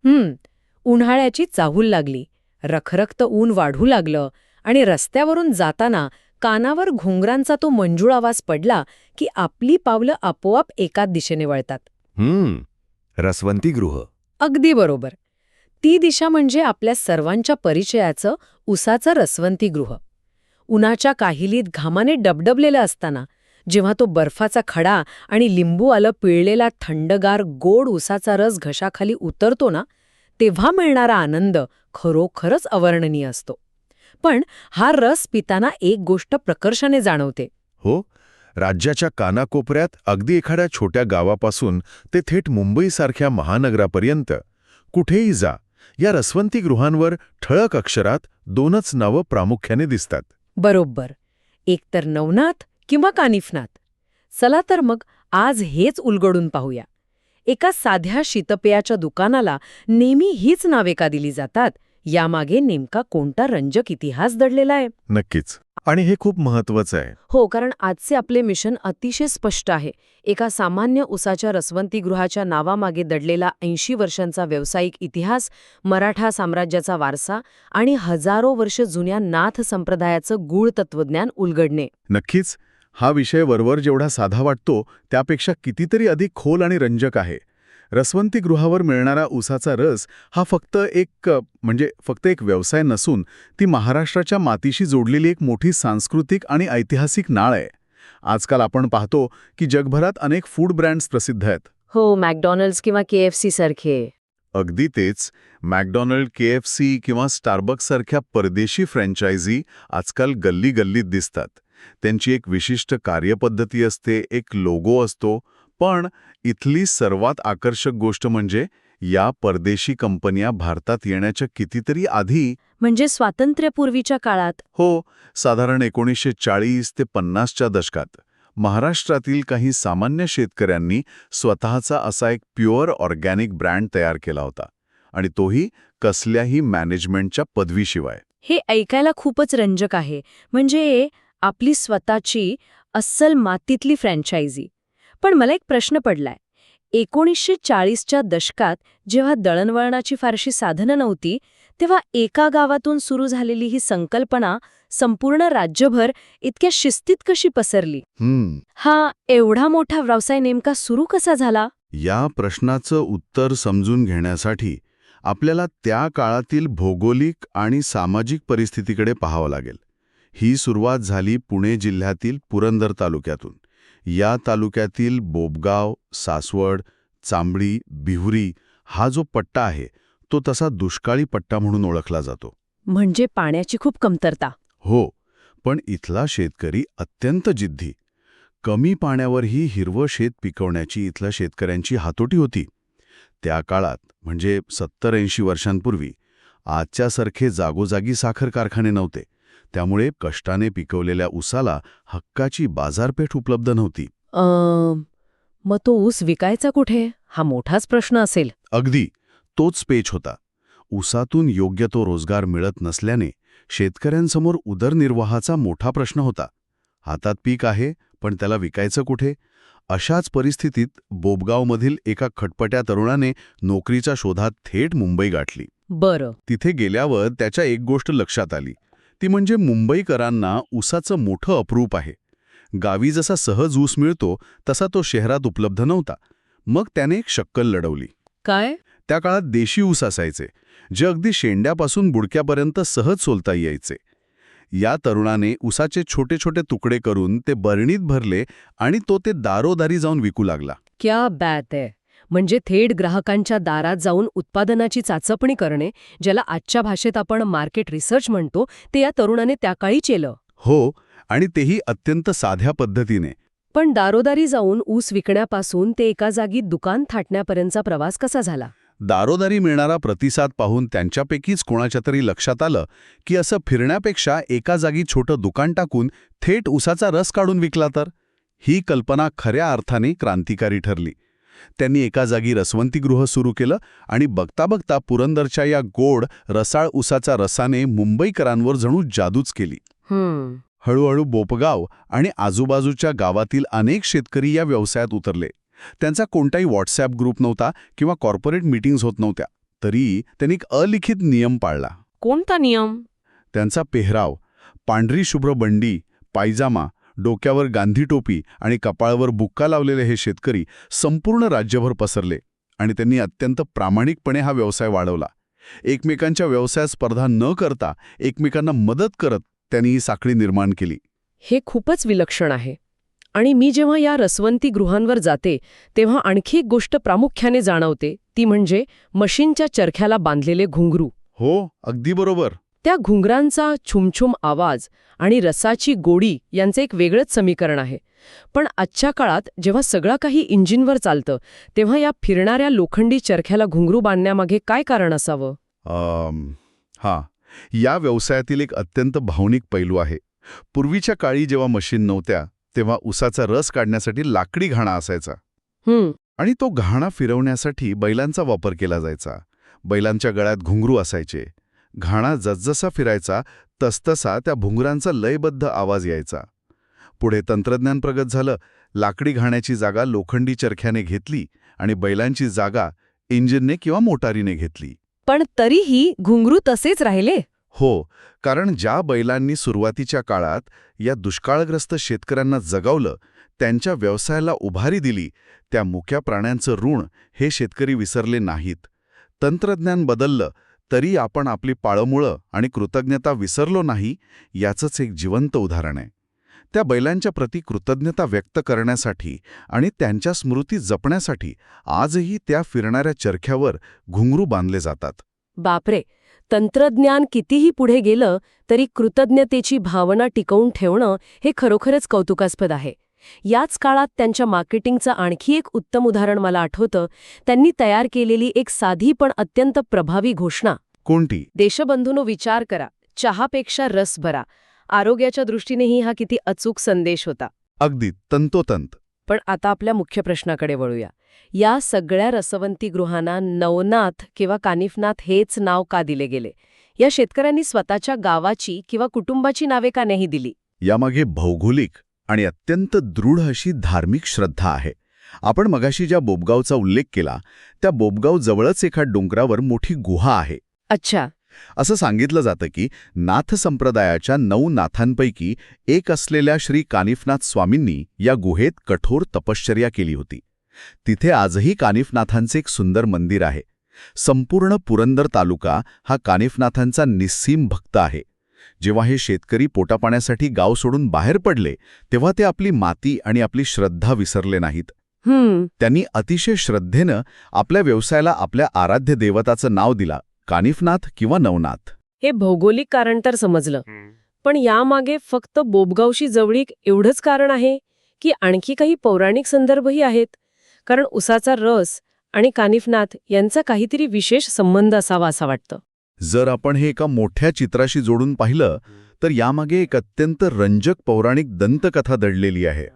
उन्हाळ्याची चाहूल लागली, रखरखतं ऊन वाढू लागलं आणि रस्त्यावरून जाताना कानावर घुंगरांचा तो मंजूळ आवाज पडला की आपली पावलं आपोआप एकाच दिशेने वळतात. रसवंतीगृह. अगदी बरोबर. ती दिशा म्हणजे आपल्या सर्वांच्या परिचयाचं उसाचं रसवंतीगृह. उन्हाच्या काहिलीत घामाने डबडबलेलं असताना जेव्हा तो बर्फाचा खडा आणि लिंबू आलं पिळलेला थंडगार गोड उसाचा रस घशाखाली उतरतो ना, तेव्हा मिळणारा आनंद खरोखरच अवर्णनीय असतो. पण हा रस पिताना एक गोष्ट प्रकर्षाने जाणवते. हो, राज्याच्या कानाकोपऱ्यात अगदी एखाद्या छोट्या गावापासून ते थेट मुंबईसारख्या महानगरापर्यंत कुठेही जा, या रसवंतीगृहांवर ठळक अक्षरात 2च नावं प्रामुख्याने दिसतात. बरोबर. एकतर नवनाथ किंवा कानिफनाथ. चला तर मग आज हेच उलगडून पाहूया. एका साध्या शीतपेयाच्या दुकानाला नेहमी हीच नावे का दिली जातात, यामागे नेमका कोणता रंजक इतिहास दडलेला आहे? नक्कीच. आणि हे खूप महत्वाचं आहे. हो, कारण आजचे आपले मिशन अतिशय स्पष्ट आहे. एका सामान्य उसाच्या रसवंतीगृहाच्या नावामागे दडलेला 80 वर्षांचा व्यावसायिक इतिहास, मराठा साम्राज्याचा वारसा आणि हजारो वर्ष जुन्या नाथ संप्रदायाचं गूढ तत्वज्ञान उलगडणे. नक्कीच. हा विषय वरवर जेवढा साधा वाटतो त्यापेक्षा कितीतरी अधिक खोल आणि रंजक आहे. रसवंतीगृहावर मिळणारा उसाचा रस हा फक्त एक व्यवसाय नसून ती महाराष्ट्राच्या मातीशी जोडलेली एक मोठी सांस्कृतिक आणि ऐतिहासिक नाळ आहे. आजकाल आपण पाहतो की जगभरात अनेक फूड ब्रँड्स प्रसिद्ध आहेत. हो, मॅकडॉनल्ड्स किंवा KFC सारखे. अगदी तेच. मॅकडॉनल्ड, KFC किंवा स्टारबक्स सारख्या परदेशी फ्रँचायझी आजकाल गल्ली गल्लीत दिसतात. त्यांची एक विशिष्ट कार्यपद्धती असते, एक लोगो असतो. पण इथली सर्वात आकर्षक गोष्ट म्हणजे या परदेशी कंपन्या भारतात येण्याच्या कितीतरी आधी, म्हणजे स्वातंत्र्यपूर्वीच्या काळात. हो, साधारण 1940 ते 50च्या दशकात महाराष्ट्रातील काही सामान्य शेतकऱ्यांनी स्वतःचा असा एक प्युअर ऑर्गॅनिक ब्रँड तयार केला होता. आणि तोही कसल्याही मॅनेजमेंटच्या पदवीशिवाय. हे ऐकायला खूपच रंजक आहे. म्हणजे आपली स्वतःची अस्सल मातीतली फ्रँचायझी. पण मला एक प्रश्न पडलाय. 1940च्या दशकात जेव्हा दळणवळणाची फारशी साधनं नव्हती, तेव्हा एका गावातून सुरू झालेली ही संकल्पना संपूर्ण राज्यभर इतक्या शिस्तीत कशी पसरली? हा एवढा मोठा व्यवसाय नेमका सुरू कसा झाला? या प्रश्नाचं उत्तर समजून घेण्यासाठी आपल्याला त्या काळातील भौगोलिक आणि सामाजिक परिस्थितीकडे पाहावं लागेल. ही सुरुवात झाली पुणे जिल्ह्यातील पुरंदर तालुक्यातून. या तालुक्यातील बोबगाव, सासवड, चांबडी, बिहुरी हा जो पट्टा आहे तो तसा दुष्काळी पट्टा म्हणून ओळखला जातो. म्हणजे पाण्याची खूप कमतरता. हो, पण इथला शेतकरी अत्यंत जिद्दी. कमी पाण्यावरही हिरवं शेत पिकवण्याची इथल्या शेतकऱ्यांची हातोटी होती. त्या काळात म्हणजे 70-80 वर्षांपूर्वी आजच्यासारखे जागोजागी साखर कारखाने नव्हते. त्यामुळे कष्टाने पिकवलेल्या ऊसाला हक्काची बाजारपेठ उपलब्ध नव्हती. मग तो ऊस विकायचा कुठे? हा मोठाच प्रश्न असेल. अगदी तोच पेच होता. ऊसातून योग्य तो रोजगार मिळत नसल्याने शेतकऱ्यांसमोर उदरनिर्वाहाचा मोठा प्रश्न होता. हातात पीक आहे, पण त्याला विकायचं कुठे? अशाच परिस्थितीत बोबगावमधील एका खटपट्या तरुणाने नोकरीच्या शोधात थेट मुंबई गाठली. बरं. तिथे गेल्यावर त्याच्या एक गोष्ट लक्षात आली. ती म्हणजे मुंबईकरांना ऊसाचं मोठं अप्रूप आहे. गावी जसा सहज ऊस मिळतो तसा तो शहरात उपलब्ध नव्हता. मग त्याने एक शक्कल लढवली. काय? त्या काळात देशी ऊस असायचे, जे अगदी शेंड्यापासून बुडक्यापर्यंत सहज सोलता यायचे. या तरुणाने ऊसाचे छोटे छोटे तुकडे करून ते बरणीत भरले आणि तो ते दारोदारी जाऊन विकू लागला. क्या बात आहे. म्हणजे थेट ग्राहकांच्या दारात जाऊन उत्पादनाची चाचपणी करणे, ज्याला आजच्या भाषेत आपण मार्केट रिसर्च म्हणतो, ते या तरुणाने त्या काळी केलं. हो, आणि तेही अत्यंत साध्या पद्धतीने. पण दारोदारी जाऊन ऊस विकण्यापासून ते एका जागी दुकान थाटण्यापर्यंतचा प्रवास कसा झाला? दारोदारी मिळणारा प्रतिसाद पाहून त्यांच्यापैकीच कोणाच्या तरी लक्षात आलं की असं फिरण्यापेक्षा एका जागी छोटं दुकान टाकून थेट ऊसाचा रस काढून विकला तर. ही कल्पना खऱ्या अर्थाने क्रांतिकारी ठरली. त्यांनी एका जागी रसवंतीगृह सुरू केलं आणि बघता बघता पुरंदरच्या या गोड रसाळ ऊसाच्या रसाने मुंबईकरांवर जणू जादूच केली. हळूहळू बोपगाव आणि आजूबाजूच्या गावातील अनेक शेतकरी या व्यवसायात उतरले. त्यांचा कोणताही व्हॉट्सॲप ग्रुप नव्हता किंवा कॉर्पोरेट मीटिंग्स होत नव्हत्या. तरी त्यांनी एक अलिखित नियम पाळला. कोणता नियम? त्यांचा पेहराव, पांढरी शुभ्र बंडी, पायजामा, डोक्यावर गांधी टोपी आणि कपाळावर बुक्का लावलेले हे शेतकरी संपूर्ण राज्यभर पसरले आणि त्यांनी अत्यंत प्रामाणिकपणे हा व्यवसाय वाढवला. एकमेकांच्या व्यवसायात स्पर्धा न करता एकमेकांना मदत करत त्यांनी ही साखळी निर्माण केली. हे खूपच विलक्षण आहे. आणि मी जेव्हा या रसवंती गृहांवर जाते तेव्हा आणखी एक गोष्ट प्रामुख्याने जाणवते, ती म्हणजे मशीनच्या चरख्याला बांधलेले घुंगरू. हो, अगदी बरोबर. त्या घुंगरांचा छुमछुम आवाज आणि रसाची गोडी यांचं एक वेगळंच समीकरण आहे. पण आजच्या काळात जेव्हा सगळं काही इंजिनवर चालतं तेव्हा या फिरणाऱ्या लोखंडी चरख्याला घुंगरू बांधण्यामागे काय कारण असावं? हां, या व्यवसायातील एक अत्यंत भावनिक पैलू आहे. पूर्वीच्या काळी जेव्हा मशीन नव्हत्या तेव्हा उसाचा रस काढण्यासाठी लाकडी घाणा असायचा आणि तो घाणा फिरवण्यासाठी बैलांचा वापर केला जायचा. बैलांच्या गळ्यात घुंगरू असायचे. घाणा जसजसा फिरायचा तसतसा त्या घुंगरांचा लयबद्ध आवाज यायचा. पुढे तंत्रज्ञान प्रगत झालं. लाकडी घाण्याची जागा लोखंडी चरख्याने घेतली आणि बैलांची जागा इंजिनने किंवा मोटारीने घेतली. पण तरीही घुंगरू तसेच राहिले. हो, कारण ज्या बैलांनी सुरुवातीच्या काळात या दुष्काळग्रस्त शेतकऱ्यांना जगावलं, त्यांच्या व्यवसायाला उभारी दिली, त्या मुक्या प्राण्यांचं ऋण हे शेतकरी विसरले नाहीत. तंत्रज्ञान बदललं तरी आपण आपली पाळमुळं आणि कृतज्ञता विसरलो नाही, याचंच एक जिवंत उदाहरण आहे. त्या बैलांच्या प्रति कृतज्ञता व्यक्त करण्यासाठी आणि त्यांच्या स्मृती जपण्यासाठी आजही त्या फिरणाऱ्या चरख्यावर घुंगरू बांधले जातात. बापरे, तंत्रज्ञान कितीही पुढे गेलं तरी कृतज्ञतेची भावना टिकवून ठेवणं हे खरोखरच कौतुकास्पद आहे. याच काळात त्यांच्या मार्केटिंगचं आणखी एक उत्तम उदाहरण मला आठवतं. त्यांनी तयार केलेली एक साधी पण अत्यंत प्रभावी घोषणा. कोणती? देशबंधूंनो, विचार करा, चहापेक्षा रस भरा. आरोग्याच्या दृष्टीनेही हा किती अचूक संदेश होता. अगदी तंतोतंत. पण आता आपल्या मुख्य प्रश्नाकडे वळूया. या सगळ्या रसवंती गृहांना नवनाथ किंवा कानिफनाथ हेच नाव का दिले गेले? या शेतकऱ्यांनी स्वतःच्या गावाची किंवा कुटुंबाची नावे का नाही दिली? यामागे भौगोलिक आणि अत्यंत दृढ अशी धार्मिक श्रद्धा आहे. आपण मगाशी ज्या बोबगावचा उल्लेख केला त्या बोबगाव जवळच एका डोंगरावर मोठी गुहा आहे. अच्छा. असं सांगितलं जातं की नाथ संप्रदायाच्या 9 नाथांपैकी एक असलेल्या श्री कानिफनाथ स्वामींनी या गुहेत कठोर तपश्चर्या केली होती. तिथे आजही कानिफनाथांचे एक सुंदर मंदिर आहे. संपूर्ण पुरंदर तालुका हा कानिफनाथांचा निस्सीम भक्त आहे. जेव्हा हे शेतकरी पोटापाण्यासाठी गाव सोडून बाहेर पडले तेव्हा ते आपली माती आणि आपली श्रद्धा विसरले नाहीत. त्यांनी अतिशय श्रद्धेनं आपल्या व्यवसायाला आपल्या आराध्य देवताचं नाव दिला, कानिफनाथ किंवा नवनाथ. हे भौगोलिक कारण तर समजलं, पण यामागे फक्त बोबगावशी जवळीक एवढंच कारण आहे की आणखी काही पौराणिक संदर्भही आहेत? कारण उसाचा रस आणि कानिफनाथ यांचा काहीतरी विशेष संबंध असावा असं वाटतं. जर आपण हे एका मोठ्या चित्राशी जोडून पाहिलं तर यामागे एक अत्यंत रंजक पौराणिक दंतकथा दडलेली आहे.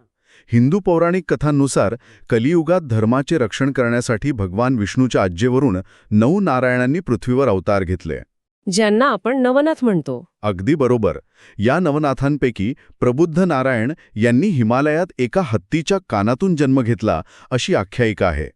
हिंदू पौराणिक कथांनुसार कलियुगात धर्माचे रक्षण करण्यासाठी भगवान विष्णूच्या आज्ञेवरून 9 नारायणांनी पृथ्वीवर अवतार घेतले, ज्यांना आपण नवनाथ म्हणतो. अगदी बरोबर. या नवनाथांपैकी प्रबुद्ध नारायण यांनी हिमालयात एका हत्तीच्या कानातून जन्म घेतला अशी आख्यायिका आहे.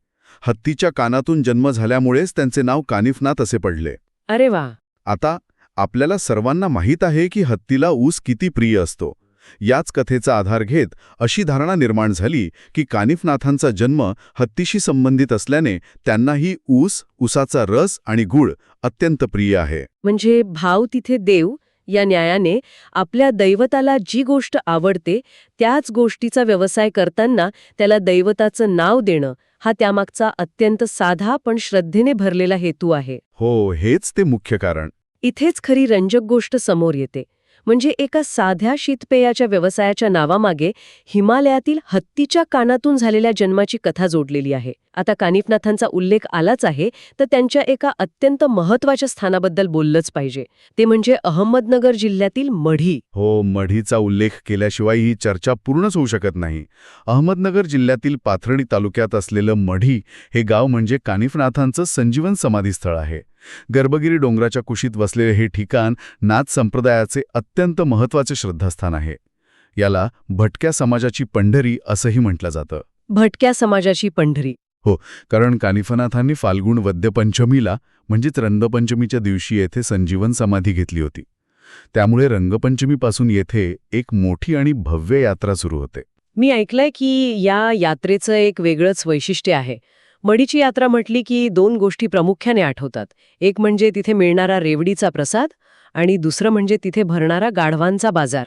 हत्तीच्या कानातून जन्म झाल्यामुळेच त्यांचे नाव कानिफनाथ असे पडले. अरे वा. आता आपल्याला सर्वांना माहीत आहे की हत्तीला ऊस किती प्रिय असतो. याच कथेचा आधार घेत अशी धारणा निर्माण झाली की कानिफनाथांचा जन्म हत्तीशी संबंधित असल्याने त्यांनाही उसाचा रस आणि गूळ अत्यंत प्रिय आहे. म्हणजे भाव तिथे देव या न्यायाने आपल्या दैवताला जी गोष्ट आवडते त्याच गोष्टीचा व्यवसाय करताना त्याला दैवताचं नाव देणं हा त्यामागचा अत्यंत साधा पण श्रद्धेने भरलेला हेतू आहे. हो, हेच ते मुख्य कारण. इथेच खरी रंजक गोष्ट समोर येते. म्हणजे एका साध्या शीतपेयाच्या व्यवसायाच्या नावामागे हिमालयातील हत्तीच्या कानातून झालेल्या जन्माची कथा जोडलेली आहे. आता कानिफनाथांचा उल्लेख आलाच आहे तर त्यांच्या एका अत्यंत महत्त्वाच्या स्थानाबद्दल बोललंच पाहिजे. ते म्हणजे अहमदनगर जिल्ह्यातील मढी. हो, मढीचा उल्लेख केल्याशिवाय ही चर्चा पूर्णच होऊ शकत नाही. अहमदनगर जिल्ह्यातील पाथर्डी तालुक्यात असलेलं मढी हे गाव म्हणजे कानिफनाथांचं संजीवन समाधीस्थळ आहे. गर्भगिरी डोंगराच्या कुशीत वसलेले हे ठिकाण नाथ संप्रदायाचे अत्यंत महत्त्वाचे श्रद्धास्थान आहे. याला भटक्या समाजाची पंढरी असंही म्हटलं जातं. भटक्या समाजाची पंढरी. हो, कारण कानिफनाथांनी फाल्गुन वद्य पंचमीला म्हणजेच रंगपंचमीच्या दिवशी येथे संजीवन समाधी घेतली होती. त्यामुळे रंगपंचमीपासून येथे एक मोठी आणि भव्य यात्रा सुरू होते. मी ऐकलंय की या यात्रेचं एक वेगळंच वैशिष्ट्य आहे. मढीची यात्रा म्हटली की 2 गोष्टी प्रामुख्याने आठवतात. एक म्हणजे तिथे मिळणारा रेवडीचा प्रसाद आणि दुसरं म्हणजे तिथे भरणारा गाढवांचा बाजार.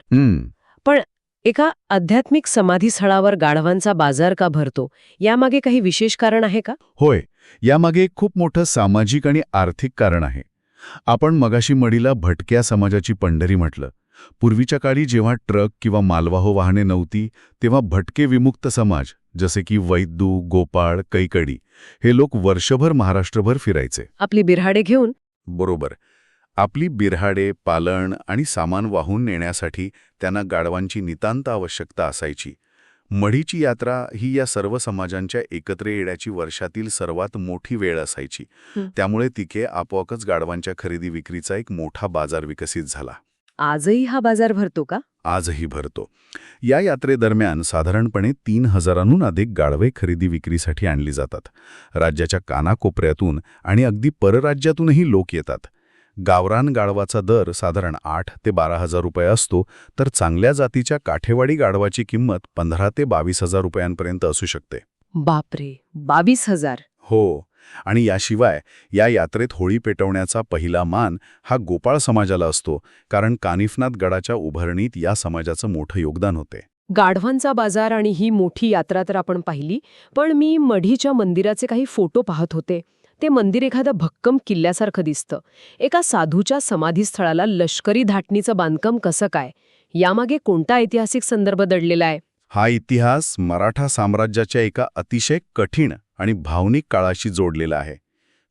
पण एका आध्यात्मिक समाधीस्थळावर गाढवांचा बाजार का भरतो, यामागे काही विशेष कारण आहे का? होय, यामागे एक खूप मोठं सामाजिक आणि आर्थिक कारण आहे. आपण मगाशी मढीला भटक्या समाजाची पंढरी म्हटलं. पूर्वीच्या काळी जेव्हा ट्रक किंवा मालवाहू वाहने नव्हती, तेव्हा भटके विमुक्त समाज जसे की वैद्यू, गोपाळ, कैकडी हे लोक वर्षभर महाराष्ट्रभर फिरायचे. आपली बिऱ्हाडे घेऊन. बरोबर. आपली बिऱ्हाडे, पालन आणि सामान वाहून नेण्यासाठी त्यांना गाढवांची नितांत आवश्यकता असायची. मढीची यात्रा ही या सर्व समाजांच्या एकत्र येण्याची वर्षातील सर्वात मोठी वेळ असायची. त्यामुळे तिथे आपोआपच गाढवांच्या खरेदी विक्रीचा एक मोठा बाजार विकसित झाला. आजही हा बाजार भरतो का? आजही भरतो. या यात्रेदरम्यान साधारणपणे 3,000हून अधिक गाढवे खरेदी विक्रीसाठी आणली जातात. राज्याच्या कानाकोपऱ्यातून आणि अगदी परराज्यातूनही लोक येतात. गावरान गाढवाचा दर साधारण 8 ते 12,000 रुपये असतो, तर चांगल्या जातीच्या काठेवाडी गाढवाची किंमत 15 ते 22,000 रुपयांपर्यंत असू शकते. बापरे, 22,000. हो. आणि याशिवाय या यात्रेत होळी पेटवण्याचा पहिला मान हा गोपाळ समाजाला असतो, कारण कानिफनाथ गडाच्या उभारणीत या समाजाचं मोठं योगदान होते. गाढवांचा बाजार आणि ही मोठी यात्रा तर आपण पाहिली, पण मी मढीच्या मंदिराचे काही फोटो पाहत होते. ते मंदिर एखाद्या भक्कम किल्ल्यासारखं दिसतं. एका साधूच्या समाधीस्थळाला लष्करी धाटणीचं बांधकाम कसं काय? यामागे कोणता ऐतिहासिक संदर्भ दडलेला आहे? हा इतिहास मराठा साम्राज्याच्या एका अतिशय कठीण आणि भावनिक काळाशी जोडलेला आहे.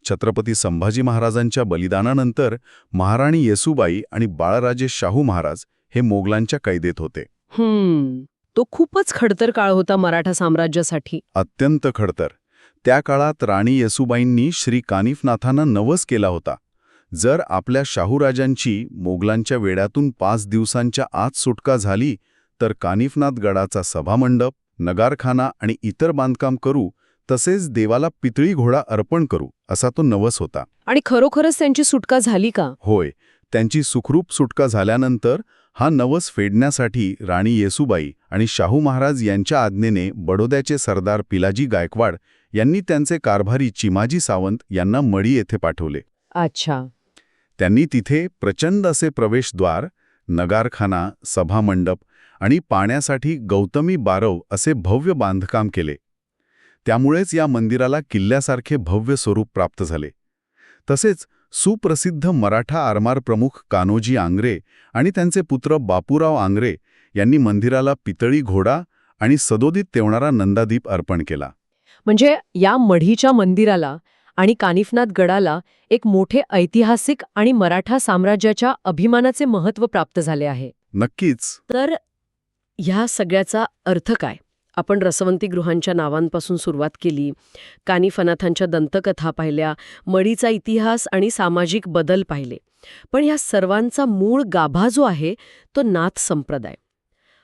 छत्रपती संभाजी महाराजांच्या बलिदानानंतर महाराणी येसूबाई आणि बाळराजे शाहू महाराज हे मोगलांच्या कैदेत होते. तो खूपच खडतर काळ होता मराठा साम्राज्यासाठी. अत्यंत खडतर. त्या काळात राणी येसूबाईंनी श्री कानिफनाथांना नवस केला होता, जर आपल्या शाहूराजांची मोगलांच्या वेढ्यातून 5 दिवसांच्या आत सुटका झाली तर कानिफनाथ गडाचा सभामंडप, नगारखाना आणि इतर बांधकाम करू, तसेच देवाला पितळी घोडा अर्पण करू, असा तो नवस होता. आणि खरोखरच त्यांची सुटका झाली का? होय. त्यांची सुखरूप सुटका झाल्यानंतर हा नवस फेडण्यासाठी राणी येसूबाई आणि शाहू महाराज यांच्या आज्ञेने बडोद्याचे सरदार पिलाजी गायकवाड यांनी त्यांचे कारभारी चिमाजी सावंत यांना मढी येथे पाठवले. अच्छा. त्यांनी तिथे प्रचंड असे प्रवेशद्वार, नगारखाना, सभामंडप आणि पाण्यासाठी गौतमी बारव असे भव्य बांधकाम केले. त्यामुळेच या मंदिराला किल्ल्यासारखे भव्य स्वरूप प्राप्त झाले. तसेच सुप्रसिद्ध मराठा आरमार प्रमुख कान्होजी आंग्रे आणि त्यांचे पुत्र बापूराव आंग्रे यांनी मंदिराला पितळी घोडा आणि सदोदित तेवणारा नंदादीप अर्पण केला. म्हणजे या मढीच्या मंदिराला आणि कानिफनाथ गडाला एक मोठे ऐतिहासिक आणि मराठा साम्राज्याच्या अभिमानाचे महत्त्व प्राप्त झाले आहे. नक्कीच. तर ह्या सगळ्याचा अर्थ काय? आपण रसवंती गृहांच्या नावांपासून सुरुवात केली, कानिफनाथांच्या दंतकथा पाहिल्या, मढीचा इतिहास आणि सामाजिक बदल पाहिले. पण ह्या सर्वांचा मूळ गाभा जो आहे तो नाथ संप्रदाय.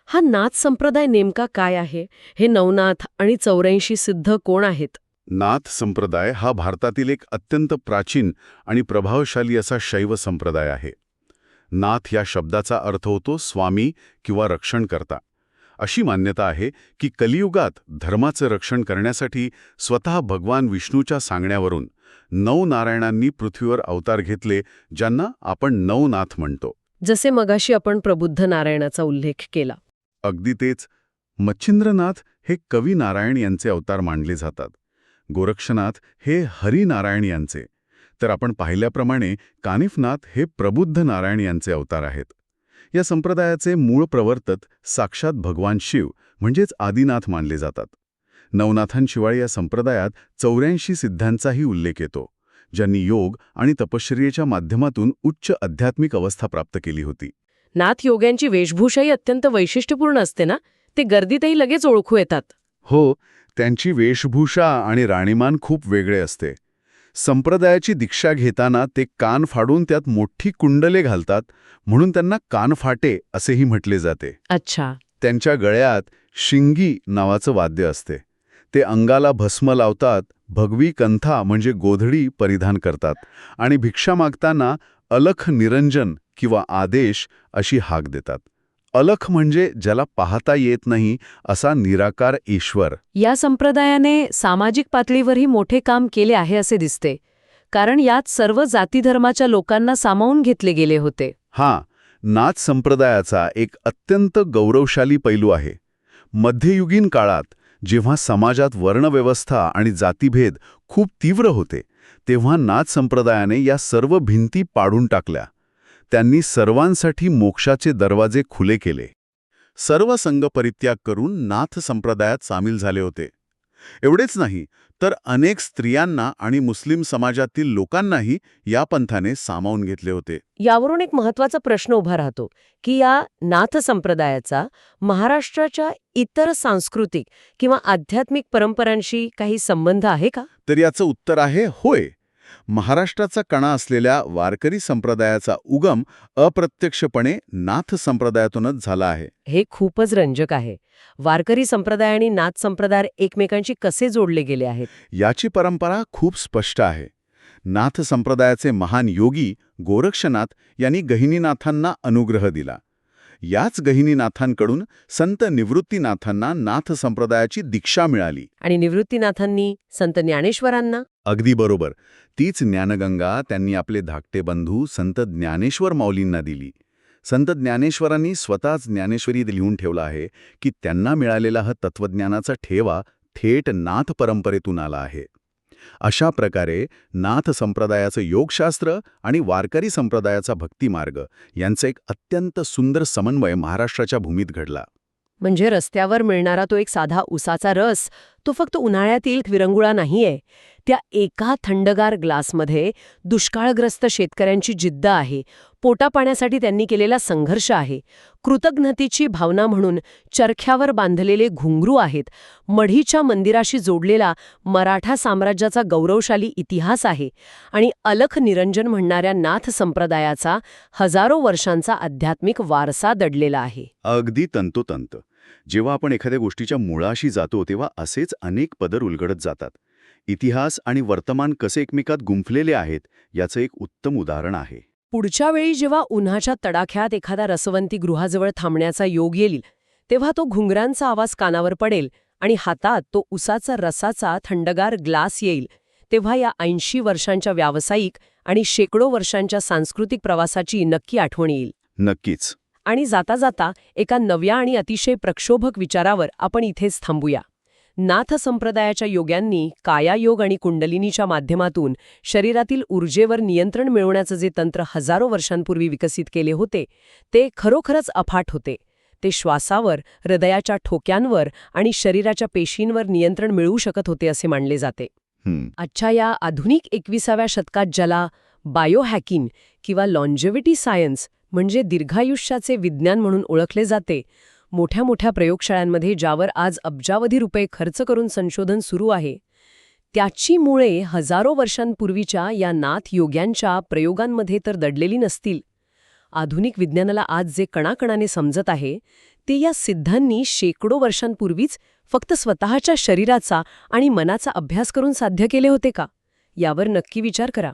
हा नाथ संप्रदाय नेमका काय आहे? हे नवनाथ आणि 84 सिद्ध कोण आहेत? नाथ संप्रदाय हा भारतातील एक अत्यंत प्राचीन आणि प्रभावशाली असा शैव संप्रदाय आहे. नाथ या शब्दाचा अर्थ होतो स्वामी किंवा रक्षणकर्ता. अशी मान्यता आहे की कलियुगात धर्माचं रक्षण करण्यासाठी स्वतः भगवान विष्णूच्या सांगण्यावरून 9 नारायणांनी पृथ्वीवर अवतार घेतले, ज्यांना आपण नवनाथ म्हणतो. जसे मगाशी आपण प्रबुद्ध नारायणाचा उल्लेख केला. अगदी तेच. मच्छिंद्रनाथ हे कवी नारायण यांचे अवतार मानले जातात. गोरक्षनाथ हे हरिनारायण यांचे. तर आपण पाहिल्याप्रमाणे कानिफनाथ हे प्रबुद्ध नारायण यांचे अवतार आहेत. या संप्रदायाचे मूळ प्रवर्तक साक्षात भगवान शिव म्हणजेच आदिनाथ मानले जातात. नवनाथांशिवाय या संप्रदायात 84 सिद्धांचाही उल्लेख येतो, ज्यांनी योग आणि तपश्चर्येच्या माध्यमातून उच्च आध्यात्मिक अवस्था प्राप्त केली होती. नाथ योग्यांची वेशभूषाही अत्यंत वैशिष्ट्यपूर्ण असते ना? ते गर्दीतही लगेच ओळखू येतात. हो, त्यांची वेशभूषा आणि राणीमान खूप वेगळे असते. संप्रदायाची दीक्षा घेताना ते कान फाडून त्यात मोठी कुंडले घालतात, म्हणून त्यांना कानफाटे असेही म्हटले जाते. अच्छा. त्यांच्या गळ्यात शिंगी नावाचं वाद्य असते. ते अंगाला भस्म लावतात, भगवी कंथा म्हणजे गोधडी परिधान करतात आणि भिक्षा मागताना अलख निरंजन किंवा आदेश अशी हाक देतात. अलख म्हणजे ज्याला पाहता येत नाही असा निराकार ईश्वर. या संप्रदायाने सामाजिक पातळीवरही मोठे काम केले आहे असे दिसते, कारण यात सर्व जातीधर्माच्या लोकांना सामावून घेतले गेले होते. हां, नाथ संप्रदायाचा एक अत्यंत गौरवशाली पैलू आहे. मध्ययुगीन काळात जेव्हा समाजात वर्णव्यवस्था आणि जातीभेद खूप तीव्र होते, तेव्हा नाथ संप्रदायाने या सर्व भिंती पाडून टाकल्या. त्यांनी सर्वांसाठी मोक्षाचे दरवाजे खुले केले. सर्व संघ परित्याग करून नाथ संप्रदायात सामील झाले होते. एवढेच नाही, तर अनेक स्त्रियांना आणि मुस्लिम समाजातील लोकांनाही या पंथाने सामावून घेतले होते. यावरून एक महत्त्वाचा प्रश्न उभा राहतो की या नाथ संप्रदायाचा महाराष्ट्राच्या इतर सांस्कृतिक किंवा आध्यात्मिक परंपरांशी काही संबंध आहे का? तर याचं उत्तर आहे होय. महाराष्ट्राचा कणा असलेल्या वारकरी संप्रदायाचा उगम अप्रत्यक्षपणे नाथ संप्रदायातूनच झाला आहे. हे खूपच रंजक आहे. वारकरी संप्रदाय आणि नाथ संप्रदाय एकमेकांशी कसे जोडले गेले आहेत? याची परंपरा खूप स्पष्ट आहे. नाथ संप्रदायाचे महान योगी गोरक्षनाथ यांनी गहिनीनाथांना अनुग्रह दिला. याच गहिनीनाथांकडून संत निवृत्तीनाथांना नाथ संप्रदायाची दीक्षा मिळाली. आणि निवृत्तीनाथांनी संत ज्ञानेश्वरांना? अगदी बरोबर. तीच ज्ञानगंगा त्यांनी आपले धाकटे बंधू संत ज्ञानेश्वर माऊलींना दिली. संत ज्ञानेश्वरांनी स्वतःच ज्ञानेश्वरी लिहून ठेवला आहे की त्यांना मिळालेला हा तत्वज्ञानाचा ठेवा थेट नाथ परंपरेतून आला आहे. अशा प्रकारे नाथ संप्रदायाचं योगशास्त्र आणि वारकरी संप्रदायाचा भक्तिमार्ग यांचा एक अत्यंत सुंदर समन्वय महाराष्ट्राच्या भूमीत घडला. म्हणजे रस्त्यावर मिळणारा तो एक साधा उसाचा रस, तो फक्त उन्हाळ्यातील विरंगुळा नाहीये. त्या एका थंडगार ग्लासमध्ये दुष्काळग्रस्त शेतकऱ्यांची जिद्द आहे, पोटापाण्यासाठी त्यांनी केलेला संघर्ष आहे, कृतज्ञतेची भावना म्हणून चरख्यावर बांधलेले घुंगरू आहेत, मढीच्या मंदिराशी जोडलेला मराठा साम्राज्याचा गौरवशाली इतिहास आहे आणि अलख निरंजन म्हणणाऱ्या नाथ संप्रदायाचा हजारो वर्षांचा आध्यात्मिक वारसा दडलेला आहे. अगदी तंतोतंत. जेव्हा आपण एखाद्या गोष्टीच्या मुळाशी जातो तेव्हा असेच अनेक पदर उलगडत जातात. इतिहास आणि वर्तमान कसे एकमेकात गुंफलेले आहेत याचं एक उत्तम उदाहरण आहे. पुढच्या वेळी जेव्हा उन्हाच्या तडाख्यात एखादा रसवंती गृहाजवळ थांबण्याचा योग येईल, तेव्हा तो घुंगरांचा आवाज कानावर पडेल आणि हातात तो उसाचा रसाचा थंडगार ग्लास येईल, तेव्हा या 80 वर्षांच्या व्यावसायिक आणि शेकडो वर्षांच्या सांस्कृतिक प्रवासाची नक्की आठवण येईल. नक्कीच. आणि जाता जाता एका नव्या आणि अतिशय प्रक्षोभक विचारावर आपण इथेच थांबूया. नाथ संप्रदायाच्या योग्यांनी कायायोग आणि कुंडलिनीच्या माध्यमातून शरीरातील ऊर्जेवर नियंत्रण मिळवण्याचं जे तंत्र हजारो वर्षांपूर्वी विकसित केले होते, ते खरोखरच अफाट होते. ते श्वासावर, हृदयाच्या ठोक्यांवर आणि शरीराच्या पेशींवर नियंत्रण मिळवू शकत होते असे मानले जाते. आजच्या या आधुनिक 21व्या शतकात ज्याला बायोहॅकिंग किंवा लॉन्जेव्हिटी सायन्स म्हणजे दीर्घायुष्याचे विज्ञान म्हणून ओळखले जाते, मोठ्या मोठ्या प्रयोगशाळांमध्ये ज्यावर आज अब्जावधी रुपये खर्च करून संशोधन सुरू आहे, त्याची मुळे हजारो वर्षांपूर्वीच्या या नाथ योग्यांच्या प्रयोगांमध्ये तर दडलेली नसतील. आधुनिक विज्ञानाला आज जे कणाकणाने समजत आहे, ते या सिद्धांनी शेकडो वर्षांपूर्वीच फक्त स्वतःच्या शरीराचा आणि मनाचा अभ्यास करून साध्य केले होते का? यावर नक्की विचार करा.